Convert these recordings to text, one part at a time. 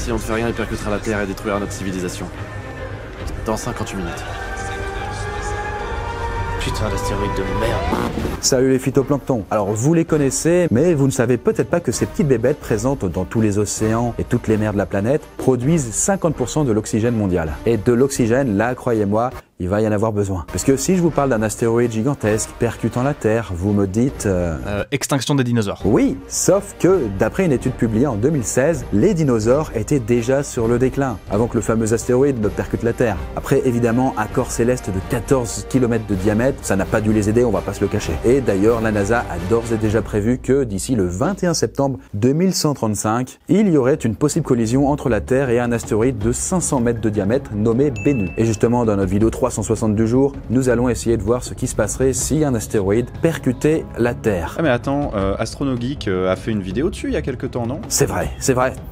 Si on ne fait rien, il percutera la Terre et détruira notre civilisation. Dans 58 minutes. Putain d'astéroïde de merde. Salut les phytoplanctons. Alors vous les connaissez, mais vous ne savez peut-être pas que ces petites bébêtes présentes dans tous les océans et toutes les mers de la planète produisent 50% de l'oxygène mondial. Et de l'oxygène, là, croyez-moi, il va y en avoir besoin. Parce que si je vous parle d'un astéroïde gigantesque percutant la Terre, vous me dites... Extinction des dinosaures. Oui, sauf que, d'après une étude publiée en 2016, les dinosaures étaient déjà sur le déclin, avant que le fameux astéroïde ne percute la Terre. Après, évidemment, un corps céleste de 14 km de diamètre, ça n'a pas dû les aider, on va pas se le cacher. Et d'ailleurs, la NASA a d'ores et déjà prévu que, d'ici le 21 septembre 2135, il y aurait une possible collision entre la Terre et un astéroïde de 500 mètres de diamètre nommé Bennu. Et justement, dans notre vidéo 362 jours, nous allons essayer de voir ce qui se passerait si un astéroïde percutait la Terre. Ah mais attends, AstronoGeek a fait une vidéo dessus il y a quelques temps, non? C'est vrai,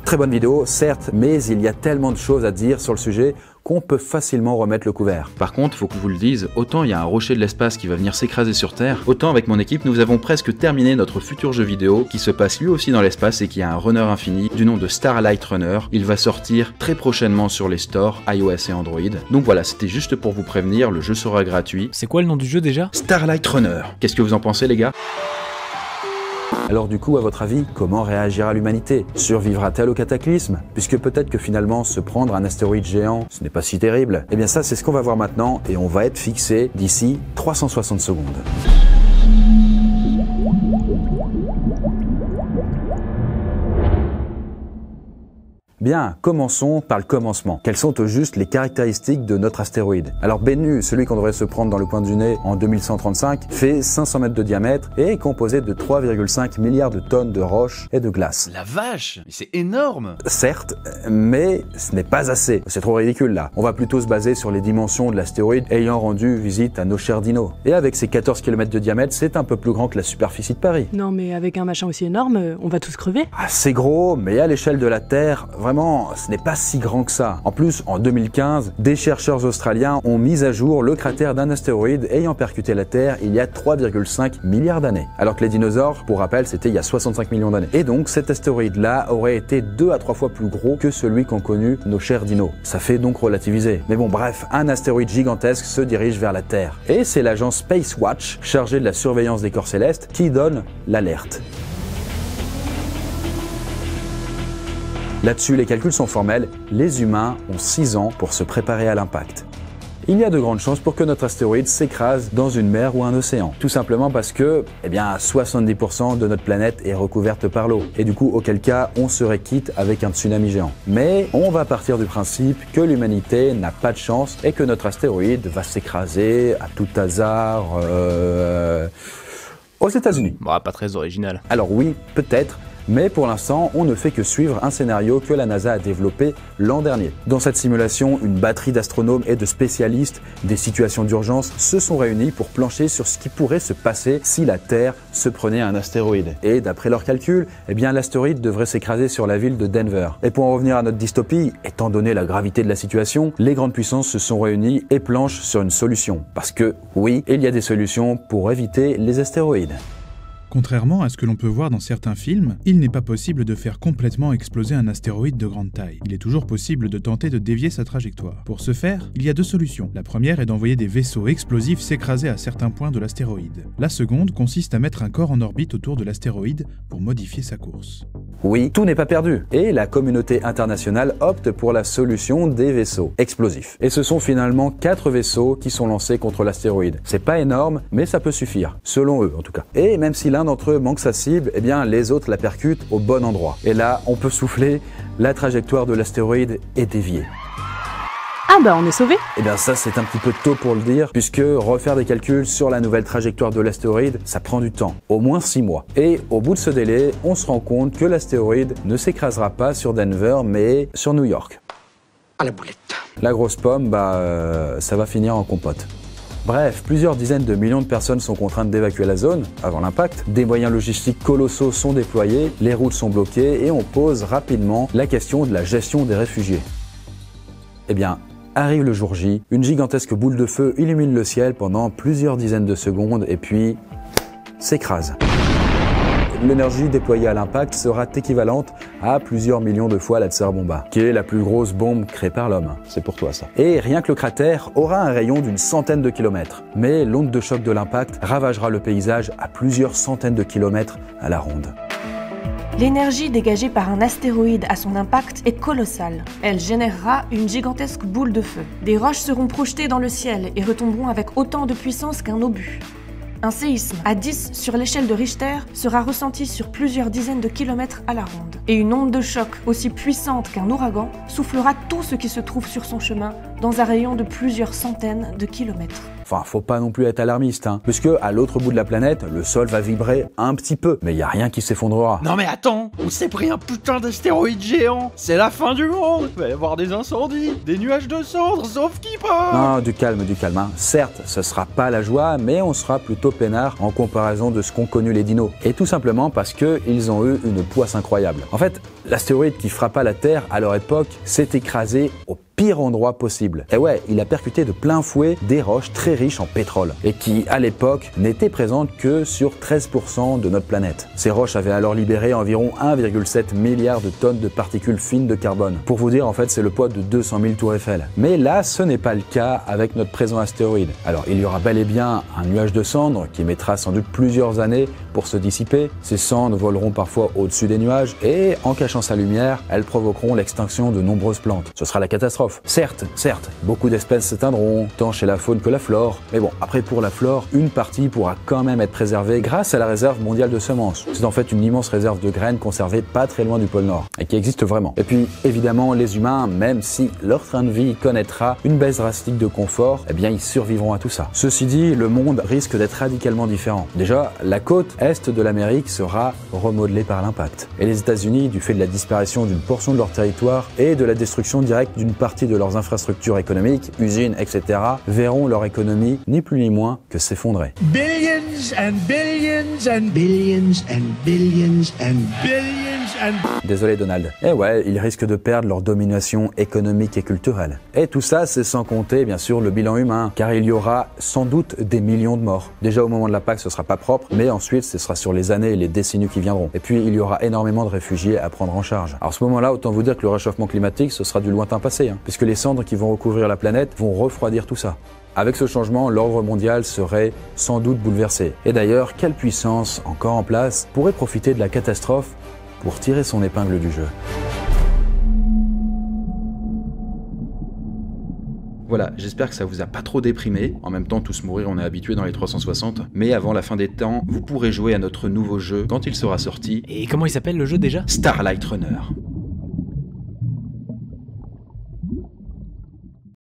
très bonne vidéo, certes, mais il y a tellement de choses à dire sur le sujet qu'on peut facilement remettre le couvert. Par contre, faut que je vous le dise, autant il y a un rocher de l'espace qui va venir s'écraser sur Terre, autant avec mon équipe, nous avons presque terminé notre futur jeu vidéo qui se passe lui aussi dans l'espace et qui a un runner infini du nom de Starlight Runner. Il va sortir très prochainement sur les stores iOS et Android. Donc voilà, c'était juste pour vous prévenir, le jeu sera gratuit. C'est quoi le nom du jeu déjà? Starlight Runner. Qu'est-ce que vous en pensez les gars? Alors du coup, à votre avis, comment réagira l'humanité? Survivra-t-elle au cataclysme? Puisque peut-être que finalement, se prendre un astéroïde géant, ce n'est pas si terrible. Eh bien ça, c'est ce qu'on va voir maintenant et on va être fixé d'ici 360 secondes. Bien, commençons par le commencement. Quelles sont au juste les caractéristiques de notre astéroïde? Alors Bennu, celui qu'on devrait se prendre dans le coin du nez en 2135, fait 500 mètres de diamètre et est composé de 3,5 milliards de tonnes de roches et de glace. La vache, c'est énorme! Certes, mais ce n'est pas assez. C'est trop ridicule là. On va plutôt se baser sur les dimensions de l'astéroïde ayant rendu visite à nos chers dinos. Et avec ses 14 km de diamètre, c'est un peu plus grand que la superficie de Paris. Non mais avec un machin aussi énorme, on va tous crever. Ah, c'est gros, mais à l'échelle de la Terre, vraiment, ce n'est pas si grand que ça. En plus, en 2015, des chercheurs australiens ont mis à jour le cratère d'un astéroïde ayant percuté la Terre il y a 3,5 milliards d'années. Alors que les dinosaures, pour rappel, c'était il y a 65 millions d'années. Et donc, cet astéroïde-là aurait été 2 à 3 fois plus gros que celui qu'ont connu nos chers dinos. Ça fait donc relativiser. Mais bon, bref, un astéroïde gigantesque se dirige vers la Terre. Et c'est l'agence Spacewatch, chargée de la surveillance des corps célestes, qui donne l'alerte. Là-dessus, les calculs sont formels, les humains ont 6 ans pour se préparer à l'impact. Il y a de grandes chances pour que notre astéroïde s'écrase dans une mer ou un océan. Tout simplement parce que, 70% de notre planète est recouverte par l'eau. Et du coup, auquel cas, on serait quitte avec un tsunami géant. Mais on va partir du principe que l'humanité n'a pas de chance et que notre astéroïde va s'écraser à tout hasard aux États-Unis. Bah, pas très original. Alors oui, peut-être. Mais pour l'instant, on ne fait que suivre un scénario que la NASA a développé l'an dernier. Dans cette simulation, une batterie d'astronomes et de spécialistes des situations d'urgence se sont réunis pour plancher sur ce qui pourrait se passer si la Terre se prenait un astéroïde. Et d'après leurs calculs, l'astéroïde devrait s'écraser sur la ville de Denver. Et pour en revenir à notre dystopie, étant donné la gravité de la situation, les grandes puissances se sont réunies et planchent sur une solution. Parce que, oui, il y a des solutions pour éviter les astéroïdes. Contrairement à ce que l'on peut voir dans certains films, il n'est pas possible de faire complètement exploser un astéroïde de grande taille. Il est toujours possible de tenter de dévier sa trajectoire. Pour ce faire, il y a deux solutions. La première est d'envoyer des vaisseaux explosifs s'écraser à certains points de l'astéroïde. La seconde consiste à mettre un corps en orbite autour de l'astéroïde pour modifier sa course. Oui, tout n'est pas perdu. Et la communauté internationale opte pour la solution des vaisseaux explosifs. Et ce sont finalement 4 vaisseaux qui sont lancés contre l'astéroïde. C'est pas énorme, mais ça peut suffire. Selon eux, en tout cas. Et même si l'un d'entre eux manque sa cible, les autres la percutent au bon endroit. Et là, on peut souffler, la trajectoire de l'astéroïde est déviée. Ah bah on est sauvés. Ça c'est un petit peu tôt pour le dire, puisque refaire des calculs sur la nouvelle trajectoire de l'astéroïde, ça prend du temps, au moins 6 mois. Et au bout de ce délai, on se rend compte que l'astéroïde ne s'écrasera pas sur Denver, mais sur New York. À la boulette. La grosse pomme, ça va finir en compote. Bref, plusieurs dizaines de millions de personnes sont contraintes d'évacuer la zone avant l'impact. Des moyens logistiques colossaux sont déployés, les routes sont bloquées et on pose rapidement la question de la gestion des réfugiés. Arrive le jour J, une gigantesque boule de feu illumine le ciel pendant plusieurs dizaines de secondes et puis s'écrase. l'énergie déployée à l'impact sera équivalente à plusieurs millions de fois la Tsar Bomba, qui est la plus grosse bombe créée par l'homme. C'est pour toi ça. Et rien que le cratère aura un rayon d'une centaine de kilomètres. Mais l'onde de choc de l'impact ravagera le paysage à plusieurs centaines de kilomètres à la ronde. L'énergie dégagée par un astéroïde à son impact est colossale. Elle générera une gigantesque boule de feu. Des roches seront projetées dans le ciel et retomberont avec autant de puissance qu'un obus. Un séisme à 10 sur l'échelle de Richter sera ressenti sur plusieurs dizaines de kilomètres à la ronde. Et une onde de choc aussi puissante qu'un ouragan soufflera tout ce qui se trouve sur son chemin dans un rayon de plusieurs centaines de kilomètres. Enfin, faut pas non plus être alarmiste, puisque à l'autre bout de la planète, le sol va vibrer un petit peu, mais y a rien qui s'effondrera. Non mais attends, on s'est pris un putain d'astéroïde géant. C'est la fin du monde. Il va y avoir des incendies, des nuages de cendres, sauf qui peut. Non, du calme. Certes, ce sera pas la joie, mais on sera plutôt peinard en comparaison de ce qu'ont connu les dinos. Et tout simplement parce qu'ils ont eu une poisse incroyable. En fait, l'astéroïde qui frappa la Terre à leur époque s'est écrasé au pire endroit possible. Et ouais, il a percuté de plein fouet des roches très riches en pétrole et qui, à l'époque, n'étaient présentes que sur 13% de notre planète. Ces roches avaient alors libéré environ 1,7 milliard de tonnes de particules fines de carbone. Pour vous dire, en fait, c'est le poids de 200 000 tours Eiffel. Mais là, ce n'est pas le cas avec notre présent astéroïde. Alors, il y aura bel et bien un nuage de cendres qui mettra sans doute plusieurs années pour se dissiper. Ces cendres voleront parfois au-dessus des nuages et, en cachant sa lumière, elles provoqueront l'extinction de nombreuses plantes. Ce sera la catastrophe. Certes, beaucoup d'espèces s'éteindront, tant chez la faune que la flore. Mais bon, après pour la flore, une partie pourra quand même être préservée grâce à la réserve mondiale de semences. C'est en fait une immense réserve de graines conservée pas très loin du pôle Nord, et qui existe vraiment. Et puis, évidemment, les humains, même si leur train de vie connaîtra une baisse drastique de confort, eh bien ils survivront à tout ça. Ceci dit, le monde risque d'être radicalement différent. Déjà, la côte est de l'Amérique sera remodelée par l'impact. Et les États-Unis, du fait de la disparition d'une portion de leur territoire et de la destruction directe d'une partie de leurs infrastructures économiques, usines, etc., verront leur économie ni plus ni moins que s'effondrer. Billions and billions and billions and billions and billions and... Désolé Donald. Eh ouais, ils risquent de perdre leur domination économique et culturelle. Et tout ça, c'est sans compter bien sûr le bilan humain, car il y aura sans doute des millions de morts. Déjà au moment de l'impact, ce sera pas propre, mais ensuite ce sera sur les années et les décennies qui viendront. Et puis il y aura énormément de réfugiés à prendre en charge. Alors à ce moment-là, autant vous dire que le réchauffement climatique, ce sera du lointain passé, puisque les cendres qui vont recouvrir la planète vont refroidir tout ça. Avec ce changement, l'ordre mondial serait sans doute bouleversé. Et d'ailleurs, quelle puissance encore en place pourrait profiter de la catastrophe pour tirer son épingle du jeu? Voilà, j'espère que ça vous a pas trop déprimé. En même temps, tous mourir, on est habitué dans les 360. Mais avant la fin des temps, vous pourrez jouer à notre nouveau jeu quand il sera sorti. Et comment il s'appelle le jeu déjà? Starlight Runner.